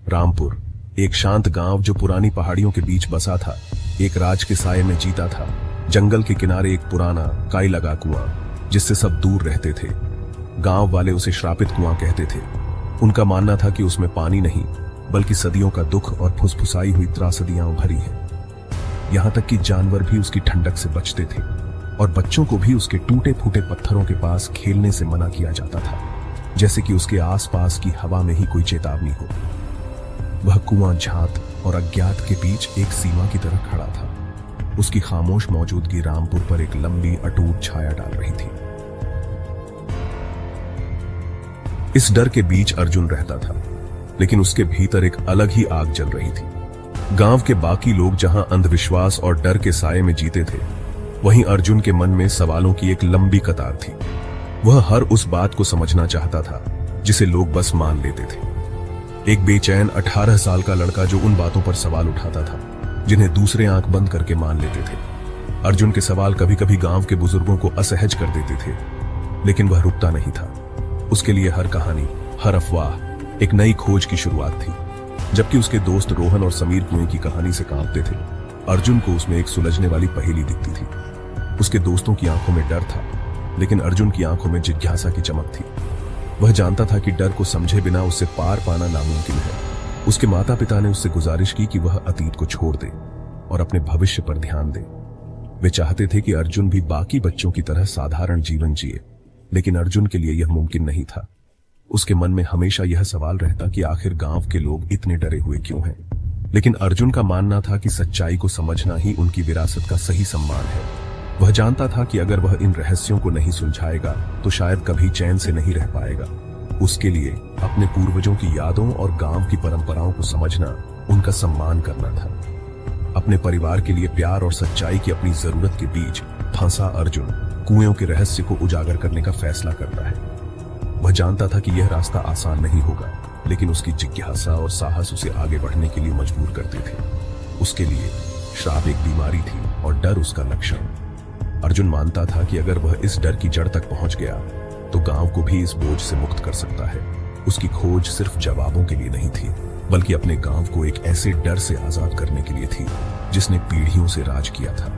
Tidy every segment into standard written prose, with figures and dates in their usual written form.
रामपुर, एक शांत गांव जो पुरानी पहाड़ियों के बीच बसा था, एक राज के साये में जीता था। जंगल के किनारे एक पुराना काई लगा कुआं, जिससे सब दूर रहते थे। गांव वाले उसे श्रापित कुआं कहते थे। उनका मानना था कि उसमें पानी नहीं, बल्कि सदियों का दुख और फुसफुसाई हुई त्रासदियां भरी हैं। यहां तक कि जानवर भी उसकी ठंडक से बचते थे और बच्चों को भी उसके टूटे फूटे पत्थरों के पास खेलने से मना किया जाता था, जैसे कि उसके आसपास की हवा में ही कोई चेतावनी हो। वह कुआं झात और अज्ञात के बीच एक सीमा की तरह खड़ा था। उसकी खामोश मौजूदगी रामपुर पर एक लंबी अटूट छाया डाल रही थी। इस डर के बीच अर्जुन रहता था, लेकिन उसके भीतर एक अलग ही आग जल रही थी। गांव के बाकी लोग जहां अंधविश्वास और डर के साये में जीते थे, वहीं अर्जुन के मन में सवालों की एक लंबी कतार थी। वह हर उस बात को समझना चाहता था जिसे लोग बस मान लेते थे। एक बेचैन 18 साल का लड़का जो उन बातों पर सवाल उठाता था जिन्हें दूसरे आंख बंद करके मान लेते थे। अर्जुन के सवाल कभी कभी गांव के बुजुर्गों को असहज कर देते थे, लेकिन वह रुकता नहीं था। उसके लिए हर कहानी, हर अफवाह एक नई खोज की शुरुआत थी। जबकि उसके दोस्त रोहन और समीर कुएं की कहानी से कांपते थे, अर्जुन को उसमें एक सुलझने वाली पहेली दिखती थी। उसके दोस्तों की आंखों में डर था, लेकिन अर्जुन की आंखों में जिज्ञासा की चमक थी। वह जानता था कि डर को समझे बिना उससे पार पाना नामुमकिन है। उसके माता पिता ने उससे गुजारिश की कि वह अतीत को छोड़ दे और अपने भविष्य पर ध्यान दे। वे चाहते थे कि अर्जुन भी बाकी बच्चों की तरह साधारण जीवन जिए, लेकिन अर्जुन के लिए यह मुमकिन नहीं था। उसके मन में हमेशा यह सवाल रहता कि आखिर गांव के लोग इतने डरे हुए क्यों हैं। लेकिन अर्जुन का मानना था कि सच्चाई को समझना ही उनकी विरासत का सही सम्मान है। वह जानता था कि अगर वह इन रहस्यों को नहीं सुलझाएगा तो शायद कभी चैन से नहीं रह पाएगा। उसके लिए अपने पूर्वजों की यादों और गांव की परंपराओं को समझना, उनका सम्मान करना था। अपने परिवार के लिए प्यार और सच्चाई की अपनी जरूरत के बीच फंसा अर्जुन कुएं के रहस्य को उजागर करने का फैसला करता है। वह जानता था कि यह रास्ता आसान नहीं होगा, लेकिन उसकी जिज्ञासा और साहस उसे आगे बढ़ने के लिए मजबूर करते थे। उसके लिए श्राप एक बीमारी थी और डर उसका लक्षण। अर्जुन मानता था कि अगर वह इस डर की जड़ तक पहुंच गया तो गांव को भी इस बोझ से मुक्त कर सकता है। उसकी खोज सिर्फ जवाबों के लिए नहीं थी, बल्कि अपने गांव को एक ऐसे डर से आजाद करने के लिए थी जिसने पीढ़ियों से राज किया था।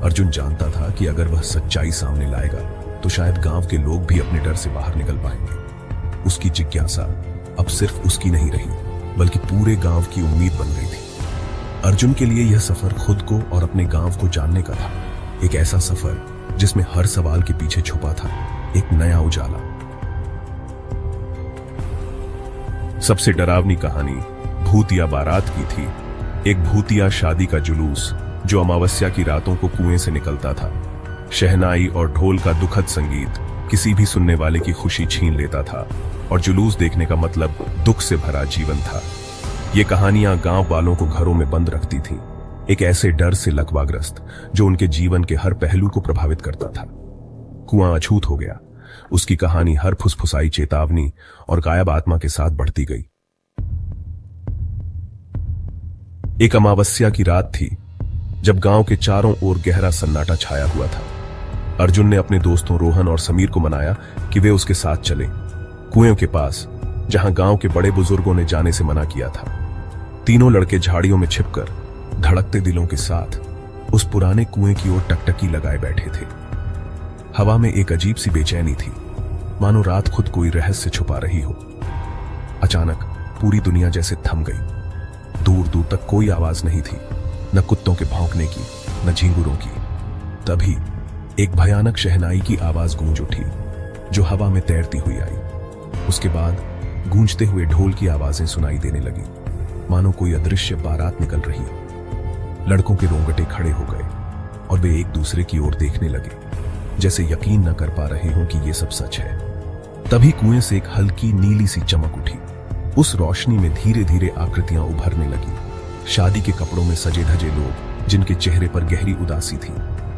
अर्जुन जानता था कि अगर वह सच्चाई सामने लाएगा तो शायद गांव के लोग भी अपने डर से बाहर निकल पाएंगे। उसकी जिज्ञासा अब सिर्फ उसकी नहीं रही, बल्कि पूरे गांव की उम्मीद बन गई थी। अर्जुन के लिए यह सफर खुद को और अपने गांव को जानने का था। एक ऐसा सफर जिसमें हर सवाल के पीछे छुपा था एक नया उजाला। सबसे डरावनी कहानी भूतिया बारात की थी। एक भूतिया शादी का जुलूस जो अमावस्या की रातों को कुएं से निकलता था। शहनाई और ढोल का दुखद संगीत किसी भी सुनने वाले की खुशी छीन लेता था, और जुलूस देखने का मतलब दुख से भरा जीवन था। ये कहानियां गांव वालों को घरों में बंद रखती थीं, एक ऐसे डर से लकवाग्रस्त जो उनके जीवन के हर पहलू को प्रभावित करता था। कुआं अछूत हो गया। उसकी कहानी हर फुसफुसाई चेतावनी और गायब आत्मा के साथ बढ़ती गई। एक अमावस्या की रात थी जब गांव के चारों ओर गहरा सन्नाटा छाया हुआ था। अर्जुन ने अपने दोस्तों रोहन और समीर को मनाया कि वे उसके साथ चले कुएं के पास, जहां गांव के बड़े बुजुर्गों ने जाने से मना किया था। तीनों लड़के झाड़ियों में छिपकर धड़कते दिलों के साथ उस पुराने कुएं की ओर टकटकी लगाए बैठे थे। हवा में एक अजीब सी बेचैनी थी, मानो रात खुद कोई रहस्य छुपा रही हो। अचानक पूरी दुनिया जैसे थम गई। दूर दूर तक कोई आवाज नहीं थी, न कुत्तों के भौंकने की, न झींगुरों की। तभी एक भयानक शहनाई की आवाज गूंज उठी, जो हवा में तैरती हुई आई। उसके बाद गूंजते हुए ढोल की आवाजें सुनाई देने लगी, मानो कोई अदृश्य बारात निकल रही हो। लड़कों के रोंगटे खड़े हो गए और वे एक दूसरे की ओर देखने लगे, जैसे यकीन न कर पा रहे हों कि ये सब सच है। तभी कुएं से एक हल्की नीली सी चमक उठी। उस रोशनी में धीरे धीरे आकृतियां उभरने लगी। शादी के कपड़ों में सजे धजे लोग, जिनके चेहरे पर गहरी उदासी थी।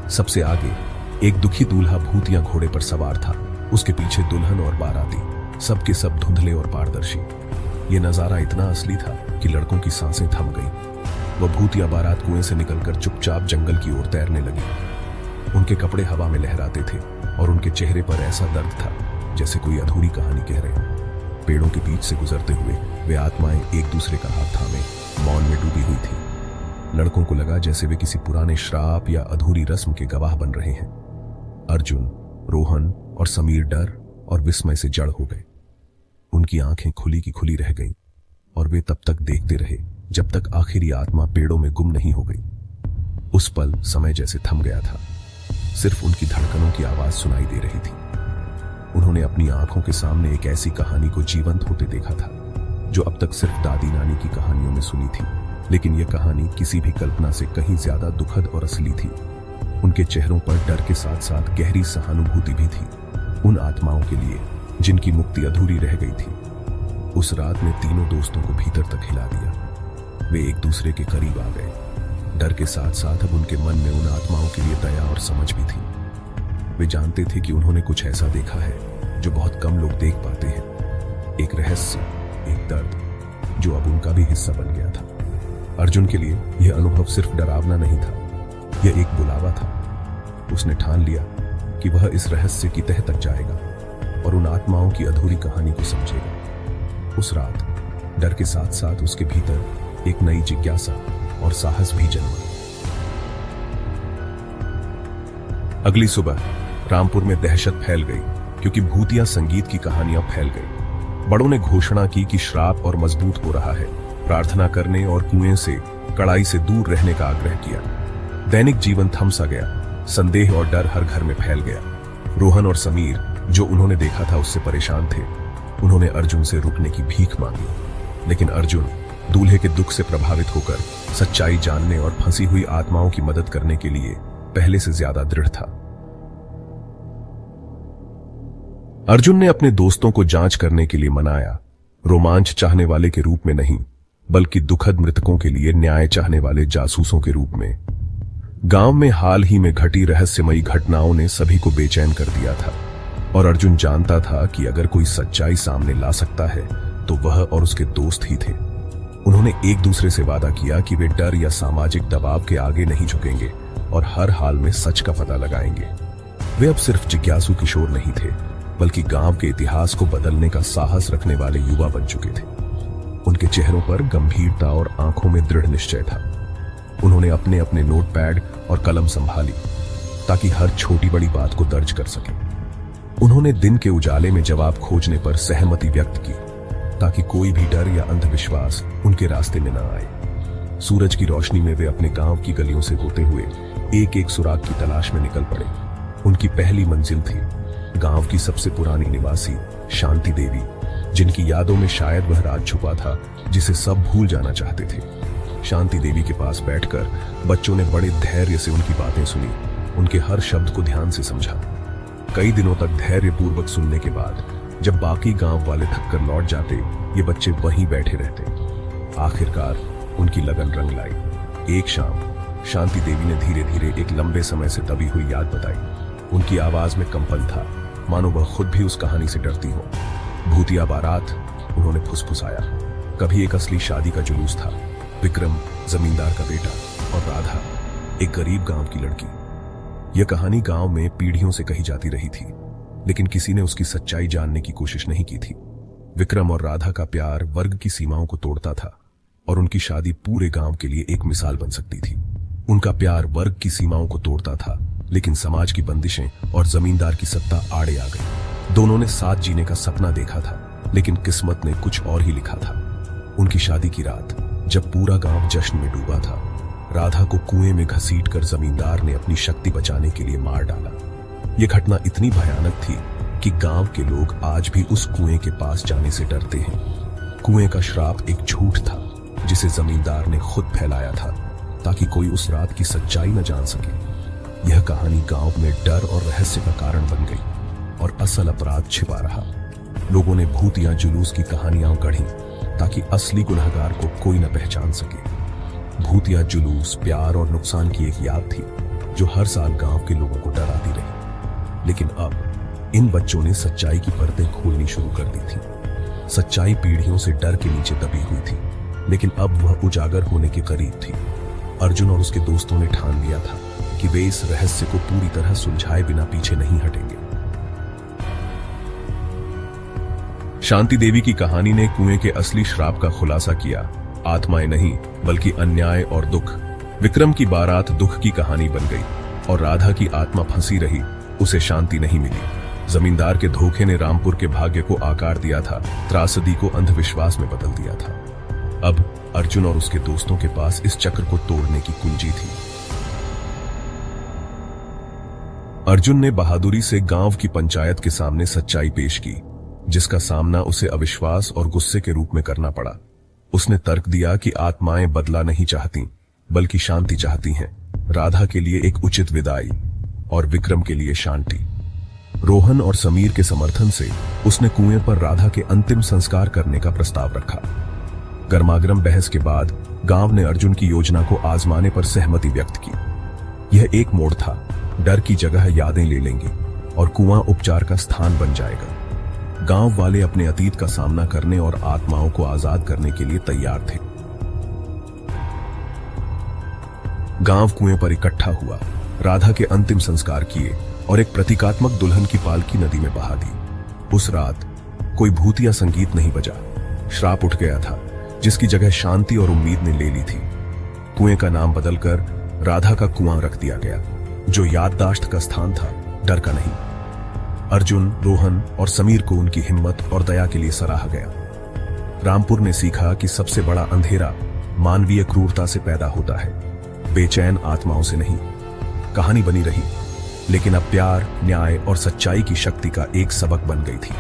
सबसे आगे एक दुखी दूल्हा भूतिया घोड़े पर सवार था। उसके पीछे दुल्हन और बाराती, सबके सब धुंधले और पारदर्शी। ये नजारा इतना असली था कि लड़कों की सांसें थम गईं। वह भूतिया बारात कुएं से निकलकर चुपचाप जंगल की ओर तैरने लगी। उनके कपड़े हवा में लहराते थे और उनके चेहरे पर ऐसा दर्द था जैसे कोई अधूरी कहानी कह रहे हो। पेड़ों के बीच से गुजरते हुए वे आत्माएं एक दूसरे का हाथ थामे मौन में डूबी हुई थी। लड़कों को लगा जैसे वे किसी पुराने श्राप या अधूरी रस्म के गवाह बन रहे हैं। अर्जुन, रोहन और समीर डर और विस्मय से जड़ हो गए। उनकी आंखें खुली की खुली रह गईं और वे तब तक देखते रहे जब तक आखिरी आत्मा पेड़ों में गुम नहीं हो गई। उस पल समय जैसे थम गया था। सिर्फ उनकी धड़कनों की आवाज सुनाई दे रही थी। उन्होंने अपनी आंखों के सामने एक ऐसी कहानी को जीवंत होते देखा था जो अब तक सिर्फ दादी नानी की कहानियों में सुनी थी, लेकिन यह कहानी किसी भी कल्पना से कहीं ज्यादा दुखद और असली थी। उनके चेहरों पर डर के साथ साथ गहरी सहानुभूति भी थी, उन आत्माओं के लिए जिनकी मुक्ति अधूरी रह गई थी। उस रात ने तीनों दोस्तों को भीतर तक हिला दिया। वे एक दूसरे के करीब आ गए। डर के साथ साथ अब उनके मन में उन आत्माओं के लिए दया और समझ भी थी। वे जानते थे कि उन्होंने कुछ ऐसा देखा है जो बहुत कम लोग देख पाते हैं, एक रहस्य, एक दर्द जो अब उनका भी हिस्सा बन गया था। अर्जुन के लिए यह अनुभव सिर्फ डरावना नहीं था, यह एक बुलावा था। उसने ठान लिया कि वह इस रहस्य की तह तक जाएगा और उन आत्माओं की अधूरी कहानी को समझेगा। उस रात डर के साथ साथ उसके भीतर एक नई जिज्ञासा और साहस भी जन्मा। अगली सुबह रामपुर में दहशत फैल गई क्योंकि भूतिया संगीत की कहानियां फैल गई। बड़ों ने घोषणा की कि श्राप और मजबूत हो रहा है, प्रार्थना करने और कुएं से, कड़ाई से दूर रहने का आग्रह किया। दैनिक जीवन थम सा गया, संदेह और डर हर घर में फैल गया। रोहन और समीर, जो उन्होंने देखा था उससे परेशान थे। उन्होंने अर्जुन से रुकने की भीख मांगी, लेकिन अर्जुन दूल्हे के दुख से प्रभावित होकर सच्चाई जानने और फंसी हुई आत्माओं की मदद करने के लिए पहले से ज्यादा दृढ़ था। अर्जुन ने अपने दोस्तों को जांच करने के लिए मनाया, रोमांच चाहने वाले के रूप में नहीं, बल्कि दुखद मृतकों के लिए न्याय चाहने वाले जासूसों के रूप में। गांव में हाल ही में घटी रहस्यमयी घटनाओं ने सभी को बेचैन कर दिया था और अर्जुन जानता था कि अगर कोई सच्चाई सामने ला सकता है तो वह और उसके दोस्त ही थे। उन्होंने एक दूसरे से वादा किया कि वे डर या सामाजिक दबाव के आगे नहीं झुकेंगे और हर हाल में सच का पता लगाएंगे। वे अब सिर्फ जिज्ञासु किशोर नहीं थे, बल्कि गांव के इतिहास को बदलने का साहस रखने वाले युवा बन चुके थे। उनके चेहरों पर गंभीरता और आंखों में दृढ़ निश्चय था। उन्होंने अपने अपने नोटपैड और कलम संभाली ताकि हर छोटी बड़ी बात को दर्ज कर सके। उन्होंने दिन के उजाले में जवाब खोजने पर सहमति व्यक्त की ताकि कोई भी डर या अंधविश्वास उनके रास्ते में न आए। सूरज की रोशनी में वे अपने गांव की गलियों से होते हुए एक एक सुराग की तलाश में निकल पड़े। उनकी पहली मंजिल थी गांव की सबसे पुरानी निवासी शांति देवी, जिनकी यादों में शायद वह राज छुपा था जिसे सब भूल जाना चाहते थे। शांति देवी के पास बैठकर बच्चों ने बड़े धैर्य से उनकी बातें सुनी, उनके हर शब्द को ध्यान से समझा। कई दिनों तक धैर्यपूर्वक सुनने के बाद जब बाकी गांव वाले थककर लौट जाते, ये बच्चे वहीं बैठे रहते। आखिरकार उनकी लगन रंग लाई। एक शाम शांति देवी ने धीरे धीरे एक लंबे समय से दबी हुई याद बताई। उनकी आवाज में कंपन था, मानो वह खुद भी उस कहानी से डरती हो। भूतिया बारात, उन्होंने फुसफुसाया। कभी एक असली शादी का जुलूस था, विक्रम जमींदार का बेटा और राधा एक गरीब गांव की लड़की। यह कहानी गांव में पीढ़ियों से कही जाती रही थी, लेकिन किसी ने उसकी सच्चाई जानने की कोशिश नहीं की थी। विक्रम और राधा का प्यार वर्ग की सीमाओं को तोड़ता था और उनकी शादी पूरे गांव के लिए एक मिसाल बन सकती थी। उनका प्यार वर्ग की सीमाओं को तोड़ता था, लेकिन समाज की बंदिशें और जमींदार की सत्ता आड़े आ गई। दोनों ने साथ जीने का सपना देखा था, लेकिन किस्मत ने कुछ और ही लिखा था। उनकी शादी की रात, जब पूरा गांव जश्न में डूबा था, राधा को कुएं में घसीटकर जमींदार ने अपनी शक्ति बचाने के लिए मार डाला। यह घटना इतनी भयानक थी कि गांव के लोग आज भी उस कुएं के पास जाने से डरते हैं। कुएं का श्राप एक झूठ था जिसे जमींदार ने खुद फैलाया था ताकि कोई उस रात की सच्चाई न जान सके। यह कहानी गांव में डर और रहस्य का कारण बन गई और असल अपराध छिपा रहा। लोगों ने भूतिया जुलूस की कहानियां गढ़ी ताकि असली गुनहगार को कोई न पहचान सके। भूतिया जुलूस प्यार और नुकसान की एक याद थी जो हर साल गांव के लोगों को डराती रही। लेकिन अब इन बच्चों ने सच्चाई की परतें खोलनी शुरू कर दी थी। सच्चाई पीढ़ियों से डर के नीचे दबी हुई थी, लेकिन अब वह उजागर होने के करीब थी। अर्जुन और उसके दोस्तों ने ठान लिया था कि वे इस रहस्य को पूरी तरह सुलझाए बिना पीछे नहीं हटेंगे। शांति देवी की कहानी ने कुएं के असली श्राप का खुलासा किया। आत्माएं नहीं बल्कि अन्याय और दुख। विक्रम की बारात दुख की कहानी बन गई और राधा की आत्मा फंसी रही, उसे शांति नहीं मिली। जमींदार के धोखे ने रामपुर के भाग्य को आकार दिया था, त्रासदी को अंधविश्वास में बदल दिया था। अब अर्जुन और उसके दोस्तों के पास इस चक्र को तोड़ने की कुंजी थी। अर्जुन ने बहादुरी से गांव की पंचायत के सामने सच्चाई पेश की, जिसका सामना उसे अविश्वास और गुस्से के रूप में करना पड़ा। उसने तर्क दिया कि आत्माएं बदला नहीं चाहती बल्कि शांति चाहती हैं। राधा के लिए एक उचित विदाई और विक्रम के लिए शांति। रोहन और समीर के समर्थन से उसने कुएं पर राधा के अंतिम संस्कार करने का प्रस्ताव रखा। गर्मागरम बहस के बाद गांव ने अर्जुन की योजना को आजमाने पर सहमति व्यक्त की। यह एक मोड़ था। डर की जगह यादें ले लेंगे और कुआं उपचार का स्थान बन जाएगा। गांव वाले अपने अतीत का सामना करने और आत्माओं को आजाद करने के लिए तैयार थे। गांव कुएं पर इकट्ठा हुआ, राधा के अंतिम संस्कार किए और एक प्रतीकात्मक दुल्हन की पालकी नदी में बहा दी। उस रात कोई भूतिया संगीत नहीं बजा। श्राप उठ गया था, जिसकी जगह शांति और उम्मीद ने ले ली थी। कुएं का नाम बदलकर राधा का कुआं रख दिया गया, जो याददाश्त का स्थान था, डर का नहीं। अर्जुन, रोहन और समीर को उनकी हिम्मत और दया के लिए सराहा गया। रामपुर ने सीखा कि सबसे बड़ा अंधेरा मानवीय क्रूरता से पैदा होता है, बेचैन आत्माओं से नहीं। कहानी बनी रही, लेकिन अब प्यार, न्याय और सच्चाई की शक्ति का एक सबक बन गई थी।